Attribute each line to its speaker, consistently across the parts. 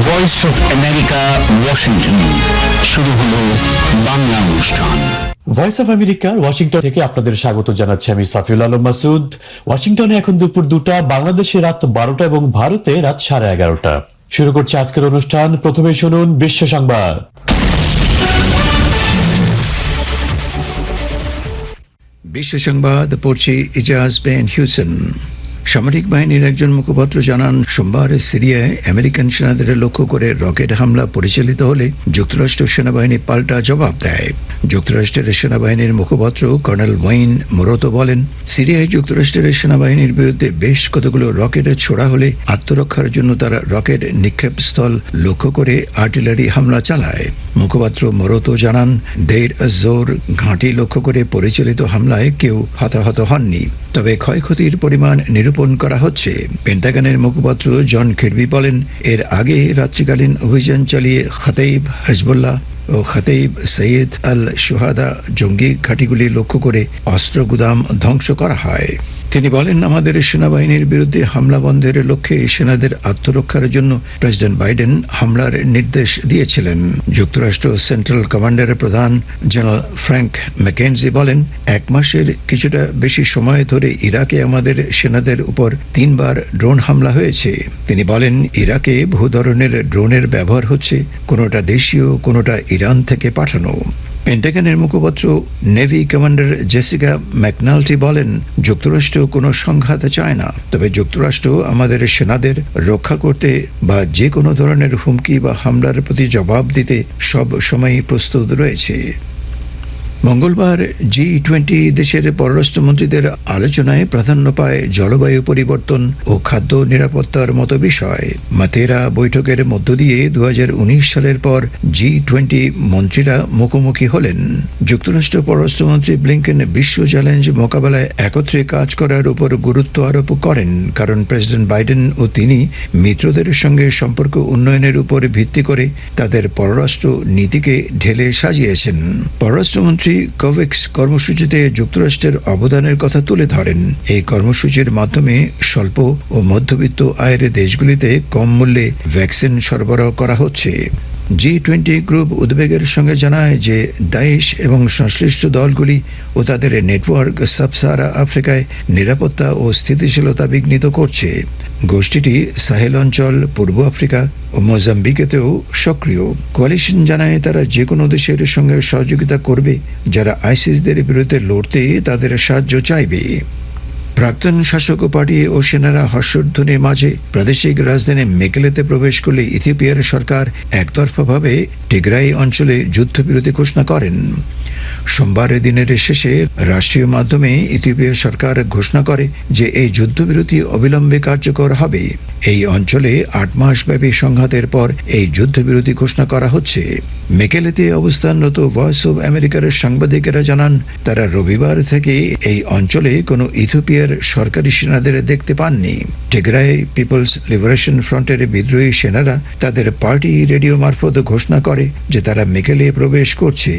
Speaker 1: Voice of America, Washington. শুরু হলো বাংলা অনুষ্ঠান।
Speaker 2: ভয়েস অফ আমেরিকা ওয়াশিংটন থেকে আপনাদের স্বাগত জানাচ্ছি আমি সাফিউল আলম মাসুদ। ওয়াশিংটনে এখন দুপুর 2টা, বাংলাদেশে রাত 12টা এবং ভারতে রাত 11:30। শুরু করছে আজকের অনুষ্ঠান। প্রথমে শুনুন বিশ্ব সংবাদ।
Speaker 3: বিশ্ব সংবাদ পড়ছি ইজাজ বেন হিউসেন। সামরিক বাহিনীর একজন মুখপাত্র জানান, সোমবার সিরিয়ায় আমেরিকান সেনাদের লক্ষ্য করে রকেট হামলা পরিচালিত হলে যুক্তরাষ্ট্র সেনাবাহিনী পাল্টা জবাব দেয়। যুক্তরাষ্ট্রের সেনাবাহিনীর মুখপাত্র কর্নেল ওয়েইন মোরতো বলেন, সিরিয়ায় যুক্তরাষ্ট্রের সেনাবাহিনীর বিরুদ্ধে বেশ কতগুলো রকেট ছোড়া হলে আত্মরক্ষার জন্য তারা রকেট নিক্ষেপ স্থল লক্ষ্য করে আর্টিলারি হামলা চালায়। মুখপাত্র মোরতো জানান, দেইর জোর ঘাঁটি লক্ষ্য করে পরিচালিত হামলায় কেউ হতাহত হননি, তবে ক্ষয়ক্ষতির পরিমাণ নিরূপণ করা হচ্ছে। পেন্টাগনের মুখপাত্র জন কির্বি বলেন, এর আগে রাত্রিকালীন অভিযান চালিয়ে খাতেইব হিজবুল্লাহ ও খাতেইব সৈয়দ আল শুহাদা জঙ্গি ঘাঁটিগুলি লক্ষ্য করে অস্ত্র গুদাম ধ্বংস করা হয়। তিনি বলেন, আমাদের সেনাবাহিনীর বিরুদ্ধে হামলা বন্ধের লক্ষ্যে সেনাদের আত্মরক্ষার জন্য প্রেসিডেন্ট বাইডেন হামলার নির্দেশ দিয়েছিলেন। যুক্তরাষ্ট্র সেন্ট্রাল কমান্ডারের প্রধান জেনারেল ফ্র্যাঙ্ক ম্যাকেনজি বলেন, 1 মাসের কিছুটা বেশি সময় ধরে ইরাকে আমাদের সেনাদের উপর 3 বার ড্রোন হামলা হয়েছে। তিনি বলেন, ইরাকে বহু ধরনের ড্রোনের ব্যবহার হচ্ছে, কোনোটা দেশীয়, কোনোটা ইরান থেকে পাঠানো। পেন্টাগনের মুখপাত্র নেভি কমান্ডার জেসিকা ম্যাকনাল্টি বলেন, যুক্তরাষ্ট্র কোনো সংঘাত চায় না, তবে যুক্তরাষ্ট্র আমাদের সেনাদের রক্ষা করতে বা যে কোনো ধরনের হুমকি বা হামলার প্রতি জবাব দিতে সব সময়ই প্রস্তুত রয়েছে। মঙ্গলবার G20 দেশের পররাষ্ট্রমন্ত্রীদের আলোচনায় প্রাধান্য পায় জলবায়ু পরিবর্তন ও খাদ্য নিরাপত্তার মতো বিষয়। মাতেরা বৈঠকের মধ্য দিয়ে 2019 সালের পর G20 মন্ত্রীরা মুখোমুখি হলেন। যুক্তরাষ্ট্র পররাষ্ট্রমন্ত্রী ব্লিংকেন বিশ্ব চ্যালেঞ্জ মোকাবেলায় একত্রে কাজ করার উপর গুরুত্ব আরোপ করেন, কারণ প্রেসিডেন্ট বাইডেন ও তিনি মিত্রদের সঙ্গে সম্পর্ক উন্নয়নের উপর ভিত্তি করে তাদের পররাষ্ট্র নীতিকে ঢেলে সাজিয়েছেন। পররাষ্ট্রমন্ত্রী কোভ্যাক্স কর্মসূচিতে যুক্তরাষ্ট্রের অবদানের কথা তুলে ধরেন। এই কর্মসূচির মাধ্যমে স্বল্প ও মধ্যবিত্ত আয়ের দেশগুলিতে কম মূল্যে ভ্যাকসিন সরবরাহ করা হচ্ছে। G20 গ্রুপ উদ্বেগের সঙ্গে জানায় যে দাইশ এবং সংশ্লিষ্ট দলগুলি ও তাদের নেটওয়ার্ক সাব-সাহারা আফ্রিকায় নিরাপত্তা ও স্থিতিশীলতা বিঘ্নিত করছে। গোষ্ঠীটি সাহেল অঞ্চল, পূর্ব আফ্রিকা ও মোজাম্বিকেতেও সক্রিয়। কোয়ালিশন জানায় তারা যে কোনো দেশের সঙ্গে সহযোগিতা করবে যারা আইসিসদের বিরুদ্ধে লড়তে তাদের সাহায্য চাইবে। প্রাক্তন শাসক পার্টি ও সেনারা হর্ষধ্বনির মাঝে প্রাদেশিক রাজধানী মেকেলেতে প্রবেশ করলে ইথিওপিয়ার সরকার একতরফাভাবে টিগ্রাই অঞ্চলে যুদ্ধবিরতি ঘোষণা করেন। সোমবার দিনের শেষে রাষ্ট্রীয় মাধ্যমে ইথিওপিয়া সরকার ঘোষণা করে যে এই যুদ্ধবিরতি অবিলম্বে কার্যকর হবে। এই অঞ্চলে 8 মাসব্যাপী সংঘাতের পর এই যুদ্ধবিরতি ঘোষণা করা হচ্ছে। মেকেলেতে অবস্থানরত ভয়েস অব আমেরিকার সাংবাদিকেরা জানান, তারা রবিবার থেকে এই অঞ্চলে কোনো ইথিওপিয়ার সরকারি সেনাদের দেখতে পাননি। টিগ্রাই পিপলস লিবারেশন ফ্রন্টের বিদ্রোহী সেনারা তাদের পার্টি রেডিও মারফত ঘোষণা করে যে তারা মেকেলে প্রবেশ করছে,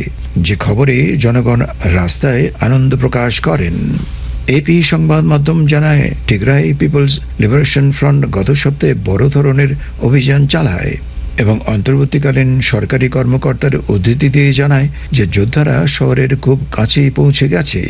Speaker 3: যে খবরে জনগণ রাস্তায় আনন্দ প্রকাশ করেন। এপি সংবাদ মাধ্যম জানায়, টিগ্রাই পিপলস লিবারেশন ফ্রন্ট গত সপ্তাহে বড় ধরনের অভিযান চালায় এবং অন্তর্বর্তীকালীন সরকারি কর্মকর্তার উদ্ধৃতি দিয়ে জানায় যে যোদ্ধারা শহরের খুব কাছেই পৌঁছে গেছে।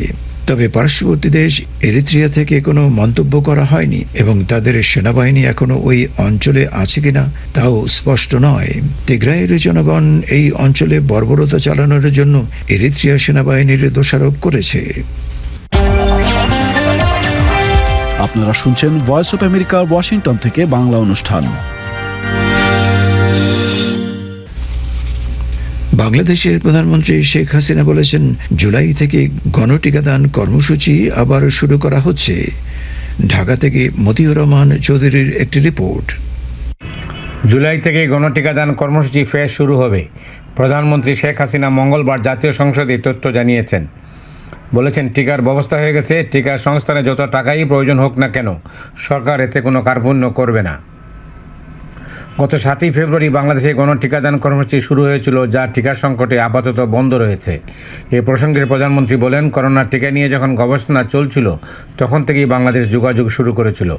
Speaker 3: তবে পার্শ্ববর্তী দেশ এরিত্রিয়া থেকে কোনো মন্তব্য করা হয়নি এবং তাদের সেনাবাহিনী এখনো ওই অঞ্চলে আছে কিনা তাও স্পষ্ট নয়। টিগ্রাইয়ের জনগণ এই অঞ্চলে বর্বরতা চালানোর জন্য এরিত্রিয়া সেনাবাহিনীর দোষারোপ করেছে।
Speaker 4: আপনারা শুনছেন ভয়েস অফ আমেরিকা ওয়াশিংটন থেকে বাংলা অনুষ্ঠান।
Speaker 3: বাংলাদেশের প্রধানমন্ত্রী শেখ হাসিনা বলেছেন, জুলাই থেকে গণটিকাদান কর্মসূচি আবার শুরু করা হচ্ছে। ঢাকা থেকে মতিউর রহমান চৌধুরীর একটি রিপোর্ট।
Speaker 5: জুলাই থেকে গণটিকাদান কর্মসূচি ফের শুরু হবে। প্রধানমন্ত্রী শেখ হাসিনা মঙ্গলবার জাতীয় সংসদে তথ্য জানিয়েছেন। বলেছেন, টিকার ব্যবস্থা হয়ে গেছে, টিকার সংস্থানে যত টাকাই প্রয়োজন হোক না কেন সরকার এতে কোনো কার্পণ্য করবে না। গত 7ই ফেব্রুয়ারি বাংলাদেশে গণটিকাদান কর্মসূচি শুরু হয়েছিল, যা টিকা সংকটে আপাতত বন্ধ রয়েছে। এ প্রসঙ্গে প্রধানমন্ত্রী বলেন, করোনার টিকা নিয়ে যখন গবেষণা চলছিল তখন থেকেই বাংলাদেশ যোগাযোগ শুরু করেছিল।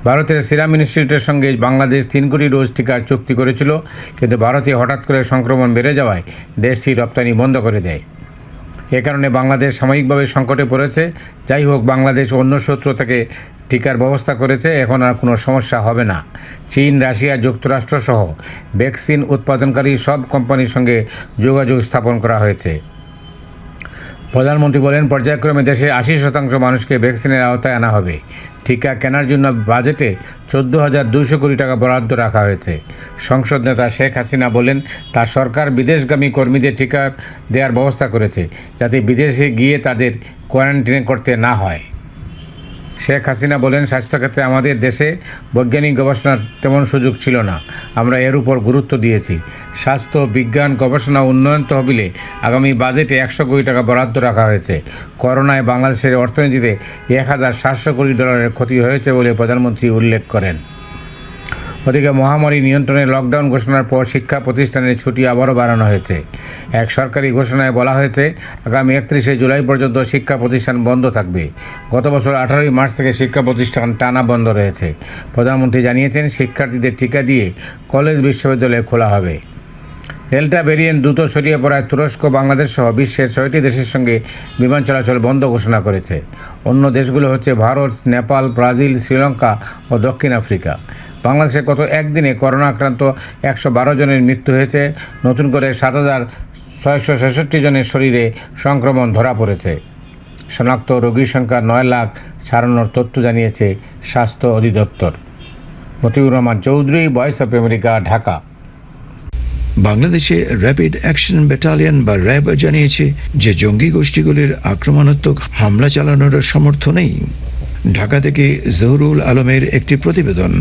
Speaker 5: ভারতের সিরাম ইনস্টিটিউটের সঙ্গে বাংলাদেশ 3 কোটি ডোজ টিকার চুক্তি করেছিল, কিন্তু ভারতে হঠাৎ করে সংক্রমণ বেড়ে যাওয়ায় দেশটি রপ্তানি বন্ধ করে দেয়। এ কারণে বাংলাদেশ সাময়িকভাবে সংকটে পড়েছে। যাই হোক, বাংলাদেশ অন্য সূত্র থেকে টিকার ব্যবস্থা করেছে, এখন আর কোনো সমস্যা হবে না। চীন, রাশিয়া, যুক্তরাষ্ট্র সহ ভ্যাকসিন উৎপাদনকারী সব কোম্পানির সঙ্গে যোগাযোগ স্থাপন করা হয়েছে। প্রধানমন্ত্রী বলেন, পর্যায়ক্রমে দেশে 80% মানুষকে ভ্যাকসিনের আওতায় আনা হবে। টিকা কেনার জন্য বাজেটে 14,200 কোটি টাকা বরাদ্দ রাখা হয়েছে। সংসদ নেতা শেখ হাসিনা বলেন, তার সরকার বিদেশগামী কর্মীদের টিকা দেওয়ার ব্যবস্থা করেছে, যাতে বিদেশে গিয়ে তাদের কোয়ারেন্টাইন করতে না হয়। শেখ হাসিনা বলেন, স্বাস্থ্যক্ষেত্রে আমাদের দেশে বৈজ্ঞানিক গবেষণার তেমন সুযোগ ছিল না। আমরা এর উপর গুরুত্ব দিয়েছি। স্বাস্থ্য, বিজ্ঞান, গবেষণা উন্নয়ন তহবিলে আগামী বাজেটে 100 কোটি টাকা বরাদ্দ রাখা হয়েছে। করোনায় বাংলাদেশের অর্থনীতিতে $1,700 কোটি ক্ষতি হয়েছে বলে প্রধানমন্ত্রী উল্লেখ করেন। ওদিকে মহামারী নিয়ন্ত্রণে লকডাউন ঘোষণার পর শিক্ষা প্রতিষ্ঠানের ছুটি আবারও বাড়ানো হয়েছে। এক সরকারি ঘোষণায় বলা হয়েছে, আগামী 31শে জুলাই পর্যন্ত শিক্ষা প্রতিষ্ঠান বন্ধ থাকবে। গত বছর 18ই মার্চ থেকে শিক্ষা প্রতিষ্ঠান টানা বন্ধ রয়েছে। প্রধানমন্ত্রী জানিয়েছেন, শিক্ষার্থীদের টিকা দিয়ে কলেজ, বিশ্ববিদ্যালয় খোলা হবে। ডেল্টা ভ্যারিয়েন্ট দ্রুত ছড়িয়ে পড়ায় তুরস্ক, বাংলাদেশ সহ বিশ্বের 6টি দেশের সঙ্গে বিমান চলাচল বন্ধ ঘোষণা করেছে। অন্য দেশগুলো হচ্ছে ভারত, নেপাল, ব্রাজিল, শ্রীলঙ্কা ও দক্ষিণ আফ্রিকা। বাংলাদেশে গত একদিনে করোনা আক্রান্ত 112 জনের মৃত্যু হয়েছে। নতুন করে 7,666 জনের শরীরে সংক্রমণ ধরা পড়েছে। শনাক্ত রোগীর সংখ্যা 9 লাখ ছাড়ানোর তথ্য জানিয়েছে স্বাস্থ্য অধিদপ্তর। Motiur Rahman Chowdhury, voice of America, Dhaka.
Speaker 3: বাংলাদেশে র্যাপিড অ্যাকশন ব্যাটালিয়ন বা র্যাব জানিয়েছে যে জঙ্গি গোষ্ঠীগুলির আক্রমণাত্মক হামলা চালানোর সামর্থ্য নেই। ঢাকা থেকে জহুরুল আলমের একটি প্রতিবেদন।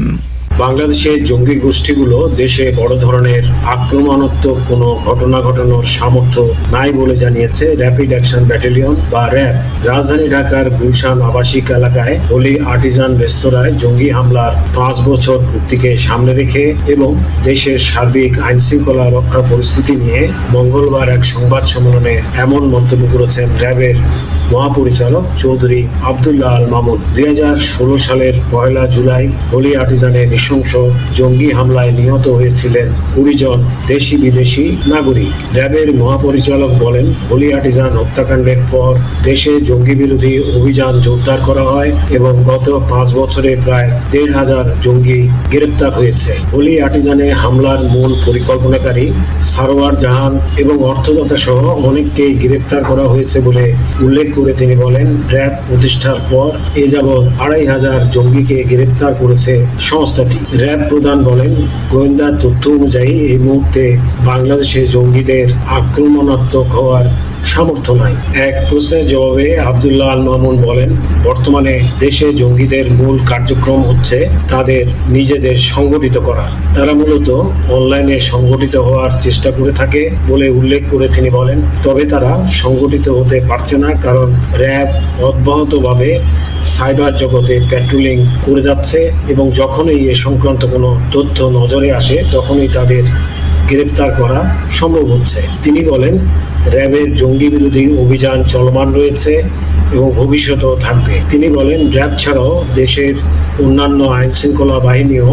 Speaker 6: বাংলাদেশের জঙ্গি গোষ্ঠীগুলো দেশে বড় ধরনের আক্রমণাত্মক কোনো ঘটনা ঘটানোর সামর্থ্য নাই বলে জানিয়েছে র্যাপিড অ্যাকশন ব্যাটালিয়ন বা র্যাব। রাজধানী ঢাকার গুলশান আবাসিক এলাকায় হোলি আর্টিজান রেস্তোরাঁয় জঙ্গি হামলার 5 বছর পূর্তিকে সামনে রেখে এবং দেশের সার্বিক আইন শৃঙ্খলা রক্ষা পরিস্থিতি নিয়ে মঙ্গলবার এক সংবাদ সম্মেলনে এমন মন্তব্য করেছেন র্যাবের মহাপরিচালক চৌধুরী আব্দুল্লাহ আল মামুন। 2016 সালের 1 জুলাই হোলি আর্টিজানে নৃশংস জঙ্গি হামলায় নিহত হয়েছিলেন 20 জন দেশি বিদেশি নাগরিক। র্যাবের মহাপরিচালক বলেন, হোলি আর্টিজান হত্যাকাণ্ডের পর দেশে জঙ্গি বিরোধী অভিযান জোরদার করা হয় এবং গত 5 বছরে প্রায় 1,500 জঙ্গি গ্রেপ্তার হয়েছে। হোলি আর্টিজানে হামলার মূল পরিকল্পনাকারী সারোয়ার জাহান এবং অর্থদাতা সহ অনেককেই গ্রেপ্তার করা হয়েছে বলে উল্লেখ করে তিনি বলেন, র্যাব প্রতিষ্ঠার পর এ যাবৎ 2,500 জঙ্গিকে গ্রেপ্তার করেছে সংস্থাটি। র্যাব প্রধান বলেন, গোয়েন্দা তথ্য অনুযায়ী এই মুহূর্তে বাংলাদেশে জঙ্গিদের আক্রমণাত্মক হওয়ার সামর্থ্য নাই। এক প্রশ্নের জবাবে আব্দুল্লাহ আল মামুন বলেন, বর্তমানে দেশে জঙ্গিদের মূল কার্যক্রম হচ্ছে তাদের নিজেদের সংগঠিত করা। তারা মূলত অনলাইনে সংগঠিত হওয়ার চেষ্টা করে থাকে বলে উল্লেখ করে তিনি বলেন, তবে তারা সংগঠিত হতে পারছে না কারণ র্যাব অব্যাহতভাবে সাইবার জগতে প্যাট্রোলিং করে যাচ্ছে এবং যখনই এ সংক্রান্ত কোনো তথ্য নজরে আসে তখনই তাদের গ্রেপ্তার করা সম্ভব হচ্ছে। তিনি বলেন, র্যাবের জঙ্গি বিরোধী অভিযান চলমান রয়েছে এবং ভবিষ্যতেও থাকবে। তিনি বলেন, র্যাব ছাড়াও দেশের অন্যান্য আইন শৃঙ্খলা বাহিনীও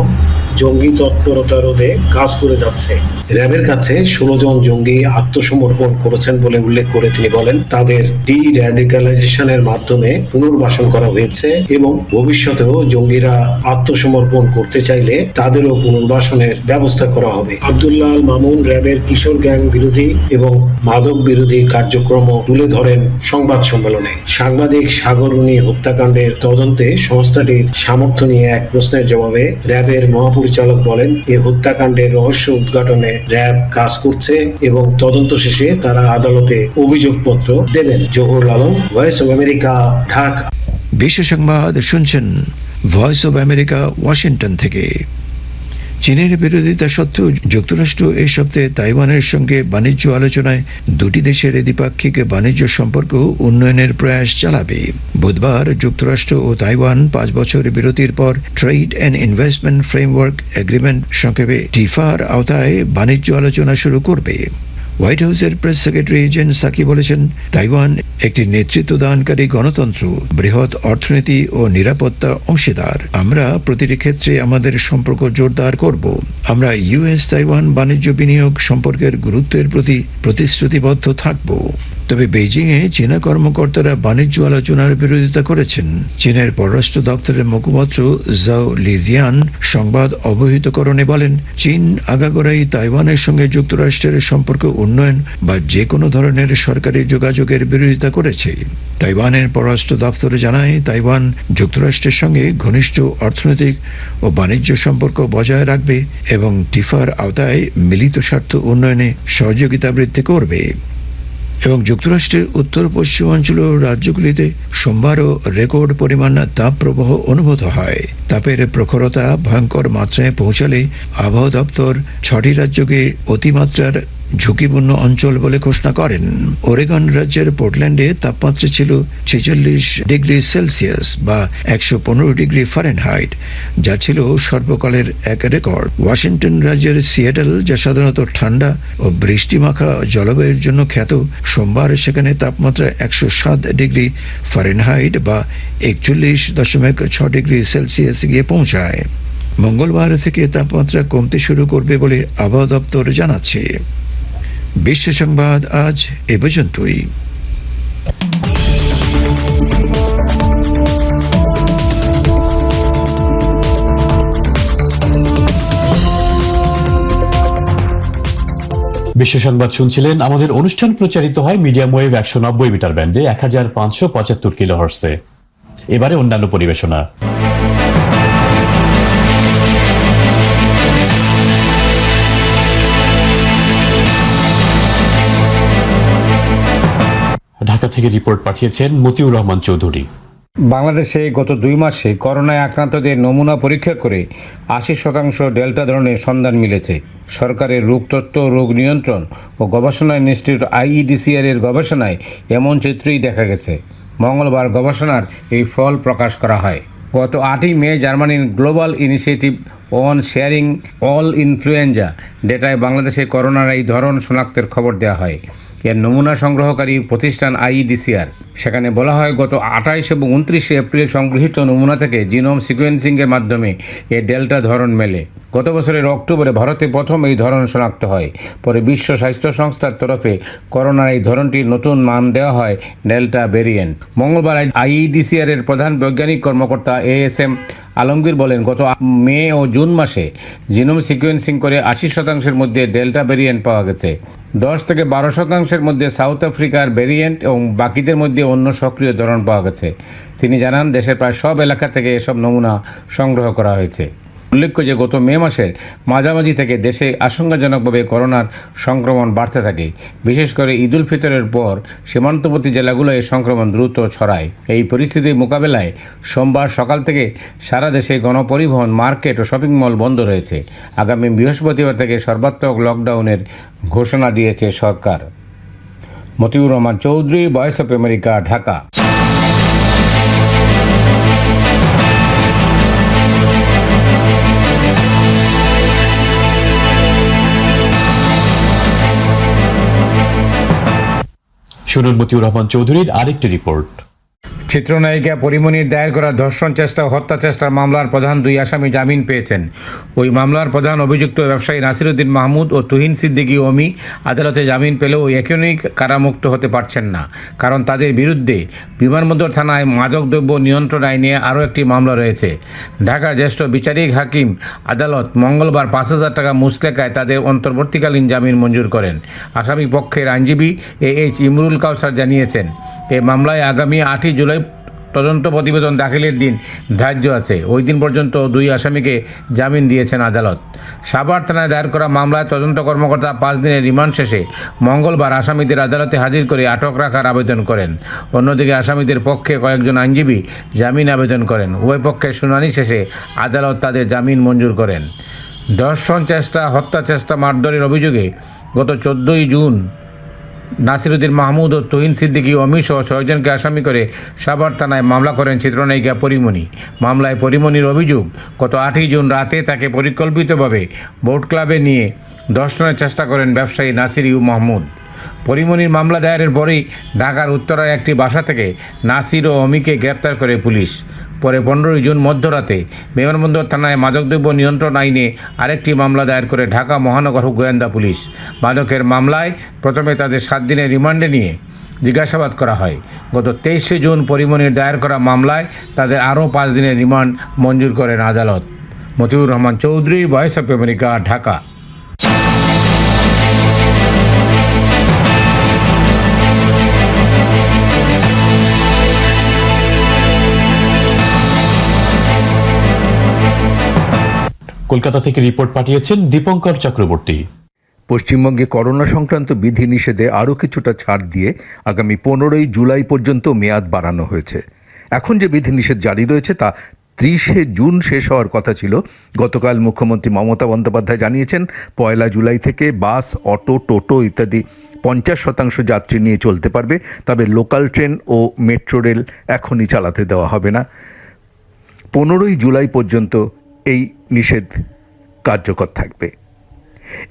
Speaker 6: জঙ্গি তৎপরতা রোধে কাজ করে যাচ্ছে। র্যাবের কাছে 16 জন জঙ্গি আত্মসমর্পণ করেছেন বলে উল্লেখ করে তিনি বলেন, তাদের ডি-র্যাডিক্যালাইজেশনের মাধ্যমে পুনর্বাসন করা হয়েছে এবং ভবিষ্যতেও জঙ্গিরা আত্মসমর্পণ করতে চাইলে তাদেরও পুনর্বাসনের ব্যবস্থা করা হবে। আব্দুল্লাহ আল মামুন র্যাবের কিশোর গ্যাং বিরোধী এবং মাদক বিরোধী কার্যক্রম তুলে ধরেন সংবাদ সম্মেলনে। সাংবাদিক সাগরুনি হত্যাকাণ্ডের তদন্তে সংস্থাটির সামর্থ্য নিয়ে এক প্রশ্নের জবাবে র্যাবের মহাপরিচালক বলেন, এই হত্যাকাণ্ডের রহস্য উদ্ঘাটনে র্যাব কাজ করছে এবং তদন্ত শেষে তারা আদালতে অভিযোগপত্র দেবেন। Zahurul Alam, voice of America, Dhaka.
Speaker 3: বিশ্ব সংবাদ শুনছেন ভয়েস অব আমেরিকা, ওয়াশিংটন থেকে। চীনের বিরোধিতা সত্ত্বেও যুক্তরাষ্ট্র এই সপ্তাহে তাইওয়ানের সঙ্গে বাণিজ্য আলোচনায় দুটি দেশের দ্বিপাক্ষিক বাণিজ্য সম্পর্ক উন্নয়নের প্রয়াস চালাবে। বুধবার যুক্তরাষ্ট্র ও তাইওয়ান 5 বছর বিরতির পর trade and investment framework agreement সংক্ষেপে টিফার আওতায় বাণিজ্য আলোচনা শুরু করবে। হোয়াইট হাউসের প্রেস সেক্রেটারি জেন সাকি বলেছেন, তাইওয়ান একটি নেতৃত্বদানকারী গণতন্ত্র, বৃহৎ অর্থনীতি ও নিরাপত্তা অংশীদার। আমরা প্রতিটি ক্ষেত্রে আমাদের সম্পর্ক জোরদার করব। আমরা ইউএস তাইওয়ান বাণিজ্য বিনিয়োগ সম্পর্কের গুরুত্বের প্রতি প্রতিশ্রুতিবদ্ধ থাকব। তবে বেইজিংয়ে চীনা কর্মকর্তারা বাণিজ্য আলোচনার বিরোধিতা করেছেন। চীনের পররাষ্ট্র দপ্তরের মুখপাত্র জাও লিজিয়ান সংবাদ অবহিতকরণে বলেন, চীন আগাগোড়াই তাইওয়ানের সঙ্গে যুক্তরাষ্ট্রের সম্পর্ক উন্নয়ন বা যে কোনো ধরনের সরকারি যোগাযোগের বিরোধিতা করেছে। তাইওয়ানের পররাষ্ট্র দপ্তর জানায়, তাইওয়ান যুক্তরাষ্ট্রের সঙ্গে ঘনিষ্ঠ অর্থনৈতিক ও বাণিজ্য সম্পর্ক বজায় রাখবে এবং টিফার আওতায় মিলিত স্বার্থ উন্নয়নে সহযোগিতা বৃদ্ধি করবে। এবং যুক্তরাষ্ট্রের উত্তর পশ্চিমাঞ্চল রাজ্যগুলিতে সোমবারও রেকর্ড পরিমাণ তাপপ্রবাহ অনুভূত হয়। তাপের প্রখরতা ভয়ঙ্কর মাত্রায় পৌঁছালে আবহাওয়া দপ্তর 6টি রাজ্যকে অতিমাত্রার ঝুঁকিপূর্ণ অঞ্চল বলে ঘোষণা করেন। ওরেগন রাজ্যের পোর্টল্যান্ডে তাপমাত্রা ছিল 46 ডিগ্রি সেলসিয়াস বা 115 ডিগ্রি ফারেনহাইট, যা ছিল সর্বকালের এক রেকর্ড। ওয়াশিংটন রাজ্যের সিয়াটল, যা সাধারণত ঠান্ডা ও বৃষ্টিমাখা জলবায়ুর জন্য খ্যাত, সোমবার সেখানে তাপমাত্রা 107 ডিগ্রি ফারেনহাইট বা 41.6 ডিগ্রি সেলসিয়াস গিয়ে পৌঁছায়। মঙ্গলবার থেকে তাপমাত্রা কমতে শুরু করবে বলে আবহাওয়া দপ্তর জানাচ্ছে। বিশ্ব সংবাদ আজ এ পর্যন্তই।
Speaker 2: বিশ্ব সংবাদ শুনছিলেন। আমাদের অনুষ্ঠান প্রচারিত হয় মিডিয়াম ওয়েভ 190 মিটার ব্যান্ডে 1575 কিলোহার্টজে। এবারে অন্যান্য পরিবেশনা। ঢাকা থেকে রিপোর্ট পাঠিয়েছেন মতিউর রহমান চৌধুরী।
Speaker 5: বাংলাদেশে গত 2 মাসে করোনায় আক্রান্তদের নমুনা পরীক্ষা করে 80% ডেল্টা ধরনের সন্ধান মিলেছে। সরকারের রোগতত্ত্ব, রোগ নিয়ন্ত্রণ ও গবেষণা ইনস্টিটিউট IEDCR এর গবেষণায় এমন চিত্রই দেখা গেছে। মঙ্গলবার গবেষণার এই ফল প্রকাশ করা হয়। গত 8ই মে জার্মানির global initiative on sharing all influenza ডেটায় বাংলাদেশে করোনার এই ধরন শনাক্তের খবর দেওয়া হয়। এর নমুনা সংগ্রহকারী প্রতিষ্ঠান IEDCR। সেখানে বলা হয়, গত 28 এবং 29 এপ্রিল সংগৃহীত নমুনা থেকে জিনোম সিকোয়েন্সিংয়ের মাধ্যমে এ ডেল্টা ধরন মেলে। গত বছরের অক্টোবরে ভারতে প্রথম এই ধরন শনাক্ত হয়। পরে বিশ্ব স্বাস্থ্য সংস্থার তরফে করোনার এই ধরনটির নতুন নাম দেওয়া হয় ডেল্টা ভেরিয়েন্ট। মঙ্গলবার IEDCR এর প্রধান বৈজ্ঞানিক কর্মকর্তা ASM আলমগীর বলেন, গত মে ও জুন মাসে জিনোম সিকোয়েন্সিং করে 80% মধ্যে ডেল্টা ভেরিয়েন্ট পাওয়া গেছে। 10 থেকে 12% মধ্যে সাউথ আফ্রিকার ভেরিয়েন্ট এবং বাকিদের মধ্যে অন্য সক্রিয় ধরন পাওয়া গেছে। তিনি জানান, দেশের প্রায় সব এলাকা থেকে এসব নমুনা সংগ্রহ করা হয়েছে। উল্লেখ্য যে গত মে মাসের মাঝামাঝি থেকে দেশে আশঙ্কাজনকভাবে করোনার সংক্রমণ বাড়তে থাকে। বিশেষ করে ঈদ উল ফিতরের পর সীমান্তবর্তী জেলাগুলোয় সংক্রমণ দ্রুত ছড়ায়। এই পরিস্থিতি মোকাবেলায় সোমবার সকাল থেকে সারা দেশে গণপরিবহন, মার্কেট ও শপিং মল বন্ধ রয়েছে। আগামী বৃহস্পতিবার থেকে সর্বাত্মক লকডাউনের ঘোষণা দিয়েছে সরকার। Motiur Rahman Chowdhury, voice of America, Dhaka.
Speaker 2: শুনুন মতিউর রহমান চৌধুরীর আরেকটি রিপোর্ট।
Speaker 5: চিত্রনায়িকা পরিমণির দায়ের করা ধর্ষণ চেষ্টা ও হত্যা চেষ্টার মামলার প্রধান 2 আসামি জামিন পেয়েছেন। ওই মামলার প্রধান অভিযুক্ত ব্যবসায়ী নাসিরউদ্দিন মাহমুদ ও তুহিন সিদ্দিকী অমি আদালতে জামিন পেলেও এখনই কারামুক্ত হতে পারছেন না, কারণ তাদের বিরুদ্ধে বিমানবন্দর থানায় মাদকদ্রব্য নিয়ন্ত্রণ আইনে আরও একটি মামলা রয়েছে। ঢাকার জ্যেষ্ঠ বিচারিক হাকিম আদালত মঙ্গলবার 5,000 টাকা মুচলেকায় তাদের অন্তর্বর্তীকালীন জামিন মঞ্জুর করেন। আসামি পক্ষের আইনজীবী AH ইমরুল কাউসার জানিয়েছেন, এই মামলায় আগামী 8ই জুলাই তদন্ত প্রতিবেদন দাখিলের দিন ধার্য আছে। ওই দিন পর্যন্ত 2 আসামিকে জামিন দিয়েছেন আদালত। সাভার থানায় দায়ের করা মামলায় তদন্ত কর্মকর্তা 5 দিনের রিমান্ড শেষে মঙ্গলবার আসামিদের আদালতে হাজির করে আটক রাখার আবেদন করেন। অন্যদিকে আসামিদের পক্ষে কয়েকজন আইনজীবী জামিন আবেদন করেন। উভয় পক্ষের শুনানি শেষে আদালত তাদের জামিন মঞ্জুর করেন। ধর্ষণ চেষ্টা, হত্যা চেষ্টা, মারধরের অভিযোগে গত 14 জুন নাসিরউদ্দিন মাহমুদ ও তুহিন সিদ্দিকী অমি সহ 6 জনকে আসামি করে সাভার থানায় মামলা করেন চিত্রনায়িকা পরিমণি। মামলায় পরিমণির অভিযোগ, গত 8 জুন রাতে তাকে পরিকল্পিতভাবে বোট ক্লাবে নিয়ে ধর্ষণের চেষ্টা করেন ব্যবসায়ী নাসির মাহমুদ। পরিমণির মামলা দায়েরের পরেই ঢাকার উত্তরার একটি বাসা থেকে নাসির ও অমিকে গ্রেপ্তার করে পুলিশ। পরে 15 জুন মধ্যরাতে বিমানবন্দর থানায় মাদকদ্রব্য নিয়ন্ত্রণ আইনে আরেকটি মামলা দায়ের করে ঢাকা মহানগর গোয়েন্দা পুলিশ। মাদকের মামলায় প্রথমে তাদের 7 দিনের রিমান্ডে নিয়ে জিজ্ঞাসাবাদ করা হয়। গত 23 জুন পরিমণির দায়ের করা মামলায় তাদের আরও 5 দিনের রিমান্ড মঞ্জুর করেন আদালত। Motiur Rahman Chowdhury, voice of America, Dhaka.
Speaker 2: Kolkata থেকে রিপোর্ট পাঠিয়েছেন দীপঙ্কর চক্রবর্তী।
Speaker 7: পশ্চিমবঙ্গে করোনা সংক্রান্ত বিধিনিষেধে আরও কিছুটা ছাড় দিয়ে আগামী 15 জুলাই পর্যন্ত মেয়াদ বাড়ানো হয়েছে। এখন যে বিধিনিষেধ জারি রয়েছে তা 30 জুন শেষ হওয়ার কথা ছিল। গতকাল মুখ্যমন্ত্রী মমতা বন্দ্যোপাধ্যায় জানিয়েছেন, 1 জুলাই থেকে বাস, অটো, টোটো ইত্যাদি 50% যাত্রী নিয়ে চলতে পারবে। তবে লোকাল ট্রেন ও মেট্রো রেল এখনই চালাতে দেওয়া হবে না। 15 জুলাই পর্যন্ত এই নিষেধ কার্যকর থাকবে।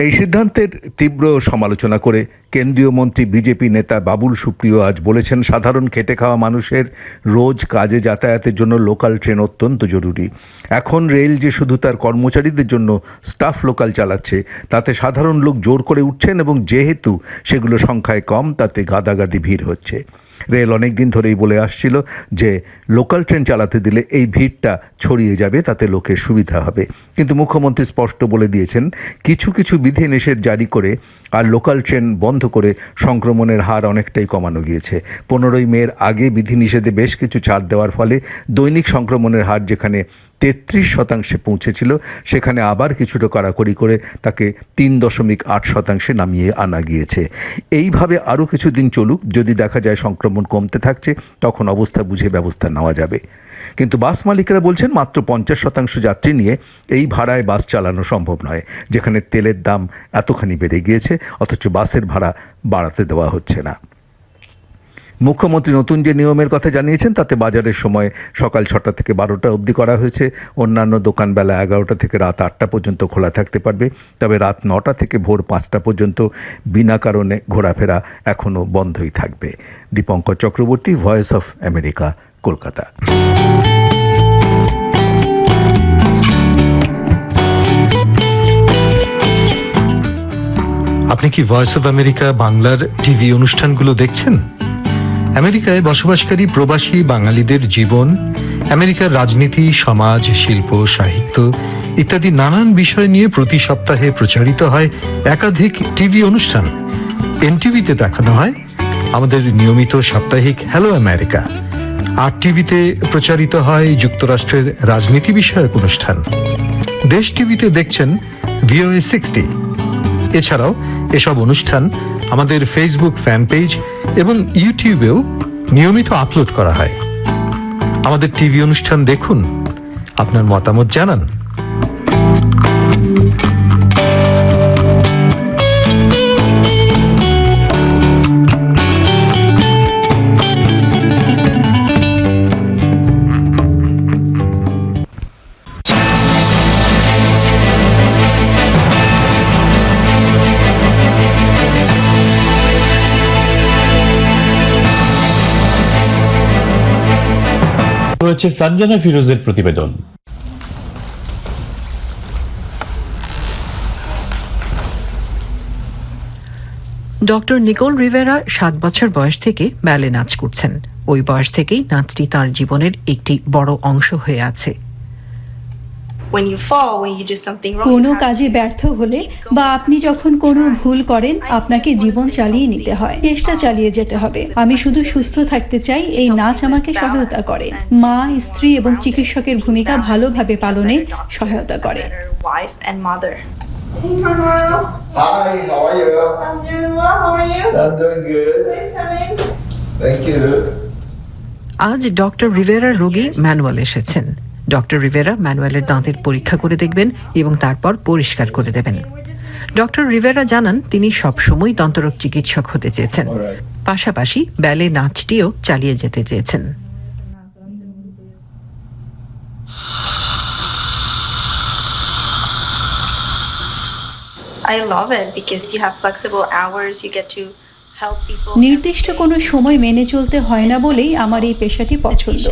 Speaker 7: এই সিদ্ধান্তের তীব্র সমালোচনা করে কেন্দ্রীয় মন্ত্রী বিজেপি নেতা বাবুল সুপ্রিয় আজ বলেছেন, সাধারণ খেটে খাওয়া মানুষের রোজ কাজে যাতায়াতের জন্য লোকাল ট্রেন অত্যন্ত জরুরি। এখন রেল যে শুধু তার কর্মচারীদের জন্য স্টাফ লোকাল চালাচ্ছে, তাতে সাধারণ লোক জোর করে উঠছেন এবং যেহেতু সেগুলো সংখ্যায় কম, তাতে গাদাগাদি ভিড় হচ্ছে। রেল অনেক দিন ধরেই বলে আসছিল যে লোকাল ট্রেন চালাতে দিলে এই ভিড়টা ছড়িয়ে যাবে, তাতে লোকের সুবিধা হবে। কিন্তু মুখ্যমন্ত্রী স্পষ্ট বলে দিয়েছেন, কিছু কিছু বিধিনিষেধ জারি করে আর লোকাল ট্রেন বন্ধ করে সংক্রমণের হার অনেকটাই কমানো গিয়েছে। 15 মের আগে বিধিনিষেধে বেশ কিছু ছাড় দেওয়ার ফলে দৈনিক সংক্রমণের হার যেখানে 33% পৌঁছেছিল, সেখানে আবার কিছুটা কড়াকড়ি করে তাকে 3.8% নামিয়ে আনা গিয়েছে। এইভাবে আরও কিছুদিন চলুক, যদি দেখা যায় সংক্রমণ কমতে থাকছে, তখন অবস্থা বুঝে ব্যবস্থা নেওয়া যাবে। কিন্তু বাস মালিকরা বলছেন, মাত্র 50% যাত্রী নিয়ে এই ভাড়ায় বাস চালানো সম্ভব নয়, যেখানে তেলের দাম এতখানি বেড়ে গিয়েছে, অথচ বাসের ভাড়া বাড়াতে দেওয়া হচ্ছে না। মুখ্যমন্ত্রী নতুন যে নিয়মের কথা জানিয়েছেন, তাতে বাজারের সময় সকাল 6টা থেকে 12টা অবধি করা হয়েছে। অন্যান্য দোকান বেলা 11টা থেকে রাত 8টা পর্যন্ত খোলা থাকতে পারবে। তবে রাত 9টা থেকে ভোর 5টা পর্যন্ত বিনা কারণে ঘোরাফেরা এখনও বন্ধই থাকবে। Dipankar Chakraborty, voice of America, Kolkata.
Speaker 8: আপনি কি ভয়েস অফ আমেরিকা বাংলার টিভি অনুষ্ঠানগুলো দেখছেন? আমেরিকায় বসবাসকারী প্রবাসী বাঙালিদের জীবন, আমেরিকার রাজনীতি, সমাজ, শিল্প, সাহিত্য ইত্যাদি নানান বিষয় নিয়ে প্রতি সপ্তাহে প্রচারিত হয় একাধিক টিভি অনুষ্ঠান। এনটিভিতে দেখানো হয় আমাদের নিয়মিত সাপ্তাহিক হ্যালো আমেরিকা। আর টিভিতে প্রচারিত হয় যুক্তরাষ্ট্রের রাজনীতি বিষয়ক অনুষ্ঠান। দেশ টিভিতে দেখছেন VOA 60। এছাড়াও এসব অনুষ্ঠান আমাদের ফেসবুক ফ্যান পেজ এবং ইউটিউবেও নিয়মিত আপলোড করা হয়। আমাদের টিভি অনুষ্ঠান দেখুন, আপনার মতামত জানান।
Speaker 2: রয়েছে সঞ্জনা ফিরোজের প্রতিবেদন।
Speaker 9: ডক্টর নিকোল রিভেরা 7 বছর বয়স থেকে ব্যালে নাচ করছেন। ওই বয়স থেকেই নাচটি তার জীবনের একটি বড় অংশ হয়ে আছে।
Speaker 10: কোনো কাজে ব্যর্থ হলে বা আপনি যখন কোনো ভুল করেন, আপনাকে জীবন চালিয়ে নিতে হয়, চেষ্টা চালিয়ে যেতে হবে। আমি শুধু সুস্থ থাকতে চাই, এই নাচ আমাকে সহায়তা করে। মা, স্ত্রী এবং চিকিৎসকের ভূমিকা ভালোভাবে পালনে সহায়তা করে।
Speaker 11: Hi, how are you? I'm doing well. How are you? I'm doing good. Thanks for coming. Thank you.
Speaker 9: আজ ডক্টর রিভেরার রোগী ম্যানুয়াল এসেছেন। ডক্টর রিভেরা ম্যানুয়েলের দাঁতের পরীক্ষা করে দেখবেন এবং তারপর পরিষ্কার করে দেবেন। ডক্টর রিভেরা জানান তিনি সবসময় দন্তরোগ চিকিৎসক হতে চেয়েছেন, পাশাপাশি ব্যালে নাচটিও চালিয়ে যেতে চেয়েছেন।
Speaker 12: I love it because you have flexible hours, you get to help people.
Speaker 10: নির্দিষ্ট কোনো সময় মেনে চলতে হয় না বলেই আমার এই পেশাটি পছন্দ।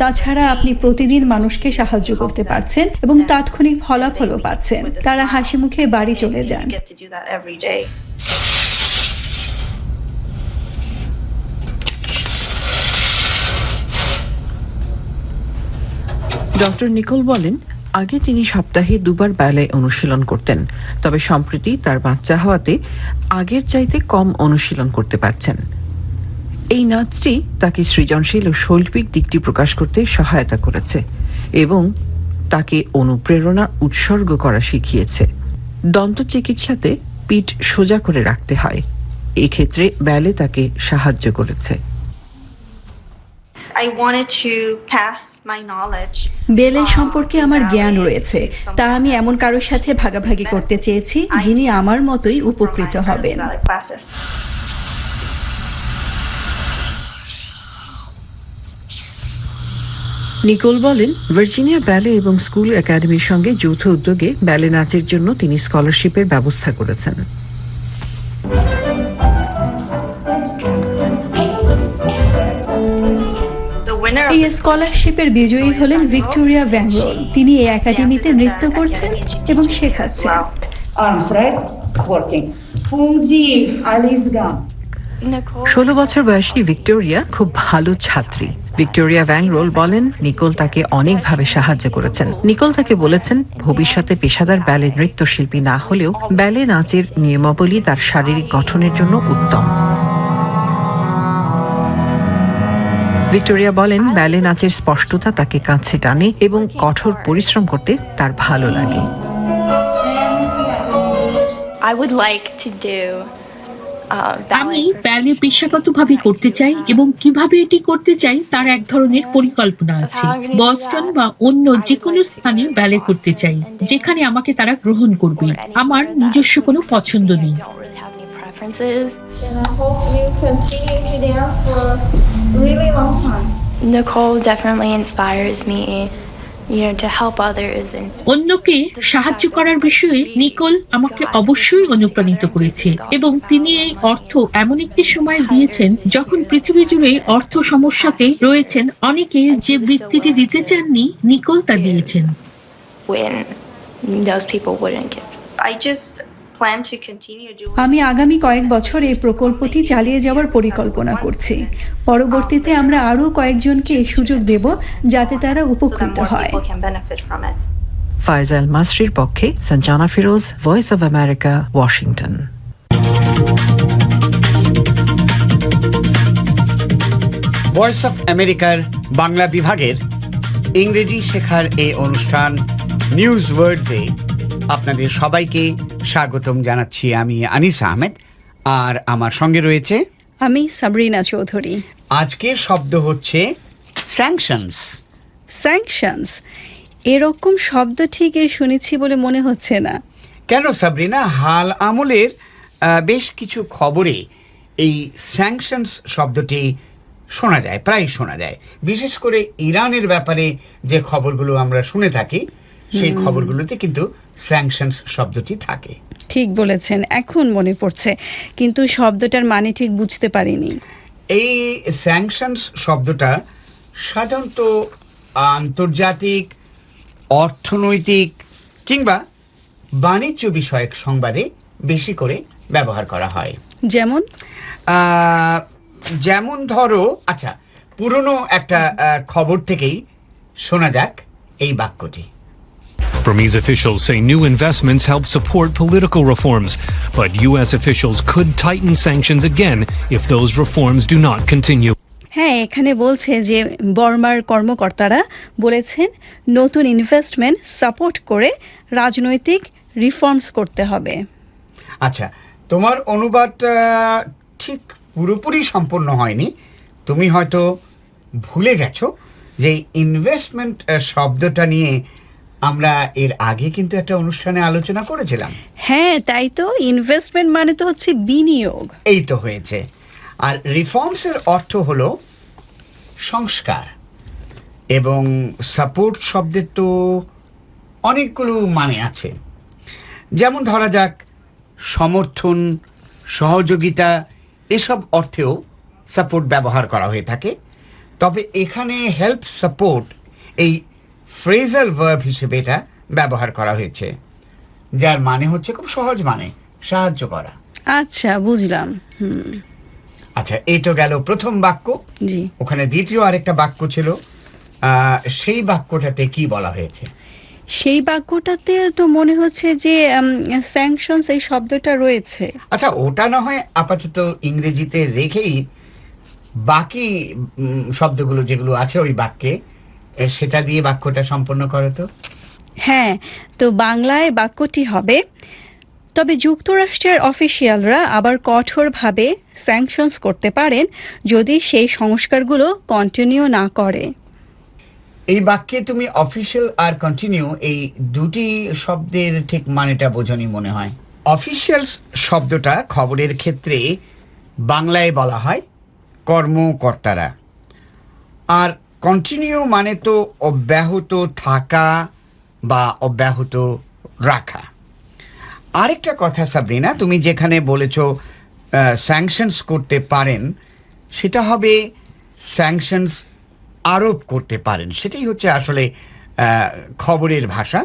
Speaker 10: তাছাড়া আপনি প্রতিদিন মানুষকে সাহায্য করতে পারছেন এবং তাৎক্ষণিক ফলাফলও পাচ্ছেন। তারা হাসি মুখে বাড়ি চলে যান।
Speaker 12: You get to do that every day.
Speaker 9: Doctor Nicole বলেন, আগে তিনি সপ্তাহে 2 বার ব্যালে অনুশীলন করতেন, তবে সম্প্রতি তার বাচ্চা হওয়াতে আগের চাইতে কম অনুশীলন করতে পারছেন। এই নাচটি তাকে সৃজনশীল ও শৈল্পিক দিকটি প্রকাশ করতে সহায়তা করেছে এবং তাকে অনুপ্রেরণা উৎসর্গ করা শিখিয়েছে। দন্ত চিকিৎসাতে পিঠ সোজা করে রাখতে হয়, এক্ষেত্রে ব্যালে তাকে সাহায্য করেছে।
Speaker 12: I wanted to pass my knowledge.
Speaker 10: বেলে সম্পর্কে আমার জ্ঞান রয়েছে, তা আমি এমন কারোর সাথে ভাগাভাগি করতে চেয়েছি যিনি আমার মতোই উপকৃত হবেন।
Speaker 12: Classes.
Speaker 9: নিকোল বলেন, ভার্জিনিয়া ব্যালে এবং স্কুল একাডেমির সঙ্গে যৌথ উদ্যোগে ব্যালে নাচের জন্য তিনি স্কলারশিপের ব্যবস্থা করেছেন।
Speaker 10: এই স্কলারশিপের বিজয়ী হলেন ভিক্টোরিয়া ভ্যাংরোল। তিনি এই একাডেমিতে নৃত্য করছেন এবং শেখাচ্ছেন।
Speaker 9: 16 বছর বয়সী ভিক্টোরিয়া খুব ভালো ছাত্রী। ভিক্টোরিয়া ভ্যাংরোল বলেন, নিকোল তাকে অনেকভাবে সাহায্য করেছেন। নিকোল তাকে বলেছেন, ভবিষ্যতে পেশাদার ব্যালে নৃত্যশিল্পী না হলেও ব্যালে নাচের নিয়মাবলী তার শারীরিক গঠনের জন্য উত্তম। ভিক্টোরিয়া বলেন, ব্যালে নাচের স্পষ্টতা তাকে কাছে টানে এবং কঠোর পরিশ্রম করতে তার ভালো লাগে।
Speaker 13: I would like to do
Speaker 14: আমি ব্যালে পেশাগতভাবে করতে চাই এবং কিভাবে এটি করতে চাই তার এক ধরনের পরিকল্পনা আছে। বস্টন বা অন্য যে কোনো স্থানে ব্যালে করতে চাই, যেখানে আমাকে তারা গ্রহণ করবে। আমার নিজস্ব কোনো পছন্দ নেই।
Speaker 13: Nicole definitely inspires me, to help others and
Speaker 14: অন্যকে সাহায্য করার বিষয়ে নিকোল আমাকে অবশ্যই অনুপ্রাণিত করেছে এবং তিনি এই অর্থ এমন একটি সময় দিয়েছেন যখন পৃথিবী জুড়ে অর্থ সমস্যাতে রয়েছেন অনেকে। যে বৃত্তিটি দিতে চাননি, নিকোল তা দিয়েছেন।
Speaker 13: when those people wouldn't give.
Speaker 12: I just plan to continue doing.
Speaker 10: আমি আগামী কয়েক বছর এই প্রকল্পটি চালিয়ে যাওয়ার পরিকল্পনা করছি। পরবর্তীতে আমরা আরও কয়েকজনকে এই সুযোগ দেব যাতে তারা উপকৃত হয়।
Speaker 9: ফায়জাল মাসরির পক্ষে Sanjana Firoz, voice of America, Washington.
Speaker 1: Voice of আমেরিকার বাংলা বিভাগের ইংরেজি শেখার এই অনুষ্ঠান নিউজ ওয়ার্ডসে আপনাদের সবাইকে স্বাগতম জানাচ্ছি। আমি আনিস আহমেদ, আর আমার সঙ্গে রয়েছে
Speaker 10: আমি সাবরিনা চৌধুরী।
Speaker 1: আজকের শব্দ হচ্ছে স্যাংশনস।
Speaker 10: স্যাংশনস, এরকম শব্দ ঠিক শুনেছি বলে মনে হচ্ছে না।
Speaker 1: কেন সাবরিনা? হাল আমলের বেশ কিছু খবরে এই স্যাংশনস শব্দটি শোনা যায়, প্রায় শোনা যায়। বিশেষ করে ইরানের ব্যাপারে যে খবরগুলো আমরা শুনে থাকি, সেই খবরগুলোতে কিন্তু স্যাংশনস শব্দটি থাকে।
Speaker 10: ঠিক বলেছেন, এখন মনে পড়ছে, কিন্তু শব্দটার মানে ঠিক বুঝতে পারিনি।
Speaker 1: এই স্যাংশনস শব্দটা সাধারণত আন্তর্জাতিক, অর্থনৈতিক কিংবা বাণিজ্য বিষয়ক সংবাদে বেশি করে ব্যবহার করা হয়। যেমন ধরো, আচ্ছা, পুরনো একটা খবর থেকেই শোনা যাক এই বাক্যটি।
Speaker 15: Burmese officials say new investments help support political reforms, but U.S. officials could tighten sanctions again if those reforms do not continue.
Speaker 10: হ্যাঁ, এখানে বলছে যে বর্মার কর্মকর্তারা বলেছেন নতুন ইনভেস্টমেন্ট সাপোর্ট করে রাজনৈতিক রিফর্মস করতে হবে।
Speaker 1: আচ্ছা, তোমার অনুবাদটা ঠিক পুরোপুরি সম্পূর্ণ হয়নি, তুমি হয়তো ভুলে গেছো। যে ইনভেস্টমেন্ট শব্দটা নিয়ে আমরা এর আগে কিন্তু একটা অনুষ্ঠানে আলোচনা করেছিলাম।
Speaker 10: হ্যাঁ, তাই তো। ইনভেস্টমেন্ট মানে তো হচ্ছে বিনিয়োগ।
Speaker 1: এই তো হয়েছে। আর রিফর্মসের অর্থ হলো সংস্কার, এবং সাপোর্ট শব্দের তো অনেকগুলো মানে আছে। যেমন ধরা যাক সমর্থন, সহযোগিতা, এসব অর্থেও সাপোর্ট ব্যবহার করা হয়ে থাকে। তবে এখানে হেল্প সাপোর্ট এই ফ্রেজাল ভার্ব হিসেবে এটা ব্যবহার করা হয়েছে, যার মানে হচ্ছে খুব সহজ মানে সাহায্য করা।
Speaker 10: আচ্ছা, বুঝলাম।
Speaker 1: আচ্ছা, এই তো গেল প্রথম বাক্য।
Speaker 10: জি।
Speaker 1: ওখানে দ্বিতীয় আরেকটা বাক্য ছিল, সেই বাক্যটাতে কি বলা হয়েছে?
Speaker 10: সেই বাক্যটাতে তো মনে হচ্ছে যে স্যাংশনস এই শব্দটা রয়েছে।
Speaker 1: আচ্ছা, ওটা না হয় আপাতত ইংরেজিতে রেখেই বাকি শব্দগুলো যেগুলো আছে ওই বাক্যে, সেটা দিয়ে বাক্যটা সম্পন্ন করো তো।
Speaker 10: হ্যাঁ, তো বাংলায় বাক্যটি হবে, তবে যুক্তরাষ্ট্রের অফিসিয়ালরা আবার কঠোরভাবে স্যাংশনস করতে পারেন যদি সেই সংস্কারগুলো কন্টিনিউ না করে।
Speaker 1: এই বাক্যে তুমি অফিসিয়াল আর কন্টিনিউ এই দুটি শব্দের ঠিক মানেটা বোঝনি মনে হয়। অফিসিয়ালস শব্দটা খবরের ক্ষেত্রে বাংলায় বলা হয় কর্মকর্তারা, আর কন্টিনিউ মানে তো অব্যাহত থাকা বা অব্যাহত রাখা। আরেকটা কথা সাবরিনা, তুমি যেখানে বলেছ স্যাংশনস করতে পারেন, সেটা হবে স্যাংশনস আরোপ করতে পারেন, সেটাই হচ্ছে আসলে খবরের ভাষা।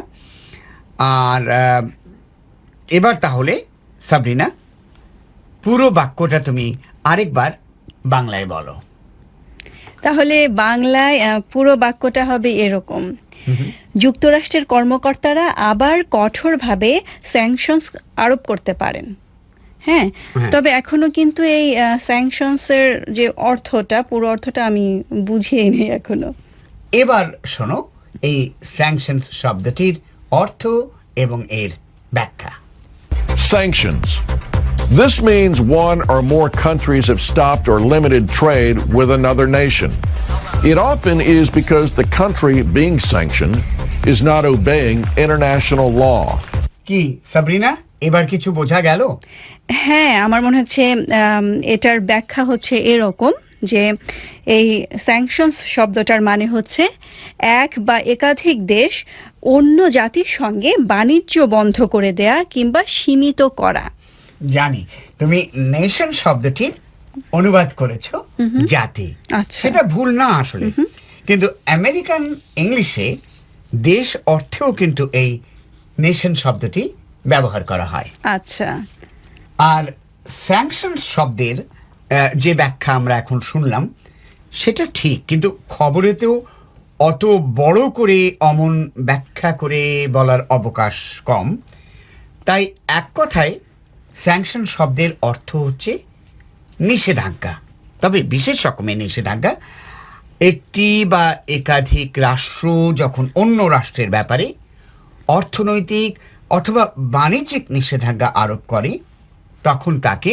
Speaker 1: আর এবার তাহলে সাবরিনা পুরো বাক্যটা তুমি আরেকবার বাংলায় বলো।
Speaker 10: তাহলে বাংলায় পুরো বাক্যটা হবে এরকম: যুক্তরাষ্ট্রের কর্মকর্তারা আবার কঠোরভাবে স্যাংশনস আরোপ করতে পারেন। হ্যাঁ, তবে এখনো কিন্তু এই স্যাংশনসের যে অর্থটা, পুরো অর্থটা আমি বুঝিয়ে নিই এখনো।
Speaker 1: এবার শোনো এই স্যাংশনস শব্দটির অর্থ এবং এর ব্যাখ্যা।
Speaker 16: Sanctions. This means one or more countries have stopped or limited trade with another nation. It often is because the country being sanctioned is not obeying international law.
Speaker 1: কি সাবরিনা, এবার কিছু বোঝা গেল?
Speaker 10: হ্যাঁ, আমার মনে হচ্ছে এটার ব্যাখ্যা হচ্ছে এরকম যে এই স্যাংশনস শব্দটার মানে হচ্ছে এক বা একাধিক দেশ অন্য জাতির সঙ্গে বাণিজ্য বন্ধ করে দেয়া কিংবা সীমিত করা।
Speaker 1: জানি তুমি নেশন শব্দটির অনুবাদ করেছো জাতি।
Speaker 10: আচ্ছা,
Speaker 1: সেটা ভুল না আসলে, কিন্তু আমেরিকান ইংলিশে দেশ অর্থেও কিন্তু এই নেশন শব্দটি ব্যবহার করা হয়।
Speaker 10: আচ্ছা,
Speaker 1: আর স্যাংশন শব্দের যে ব্যাখ্যা আমরা এখন শুনলাম সেটা ঠিক, কিন্তু খবরেতেও অত বড় করে অমন ব্যাখ্যা করে বলার অবকাশ কম। তাই এক কথায় স্যাংশন শব্দের অর্থ হচ্ছে নিষেধাজ্ঞা, তবে বিশেষ রকমের নিষেধাজ্ঞা। একটি বা একাধিক রাষ্ট্র যখন অন্য রাষ্ট্রের ব্যাপারে অর্থনৈতিক অথবা বাণিজ্যিক নিষেধাজ্ঞা আরোপ করে, তখন তাকে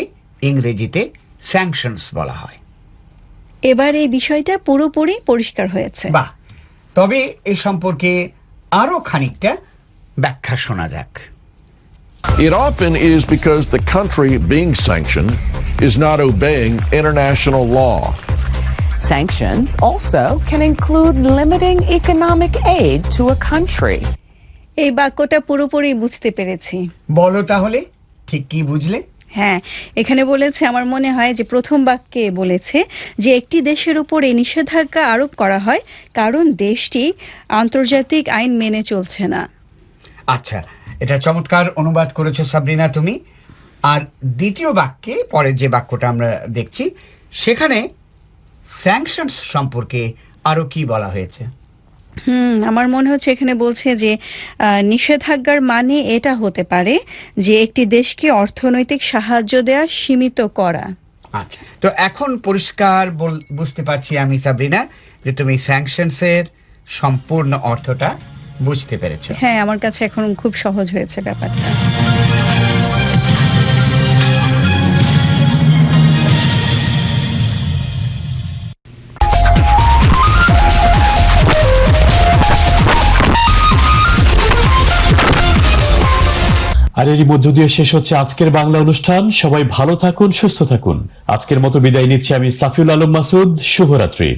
Speaker 1: ইংরেজিতে স্যাংশনস বলা হয়।
Speaker 10: এবার এই বিষয়টা পুরোপুরি পরিষ্কার হয়েছে।
Speaker 1: বাহ, তবে এ সম্পর্কে আরো খানিকটা ব্যাখ্যা শোনা যাক।
Speaker 16: It often is because the country being sanctioned is not obeying international law.
Speaker 17: Sanctions also can include limiting economic aid to a country.
Speaker 10: এই বাক্যটা পুরোপুরি বুঝতে পেরেছি।
Speaker 1: বলো তাহলে ঠিক কি বুঝলে?
Speaker 10: হ্যাঁ, এখানে বলেছে, আমার মনে হয় যে প্রথম বাক্যে বলেছে যে একটি দেশের উপর এই নিষেধাজ্ঞা আরোপ করা হয় কারণ দেশটি আন্তর্জাতিক আইন মেনে চলছে না।
Speaker 1: আচ্ছা, এটা চমৎকার অনুবাদ করেছো সাবরিনা তুমি। আর দ্বিতীয় বাক্যে, পরের যে বাক্যটা আমরা দেখছি, সেখানে স্যাংশনস সম্পর্কে আরো কি বলা হয়েছে?
Speaker 10: আমার মনে হচ্ছে এখানে বলছে যে নিষেধাজ্ঞার মানে এটা হতে পারে যে একটি দেশকে অর্থনৈতিক সাহায্য দেয়া সীমিত করা।
Speaker 1: আচ্ছা, তো এখন পরিষ্কার বুঝতে পারছি আমি সাবরিনা যে তুমি স্যাংশনসের সম্পূর্ণ অর্থটা বুঝতে পেরেছো।
Speaker 10: হ্যাঁ, আমার কাছে এখন খুব সহজ হয়েছে ব্যাপারটা।
Speaker 2: আর এরই মধ্য দিয়ে শেষ হচ্ছে আজকের বাংলা অনুষ্ঠান। সবাই ভালো থাকুন, সুস্থ থাকুন। আজকের মতো বিদায় নিচ্ছি আমি সাফিউল আলম মাসুদ। শুভরাত্রি।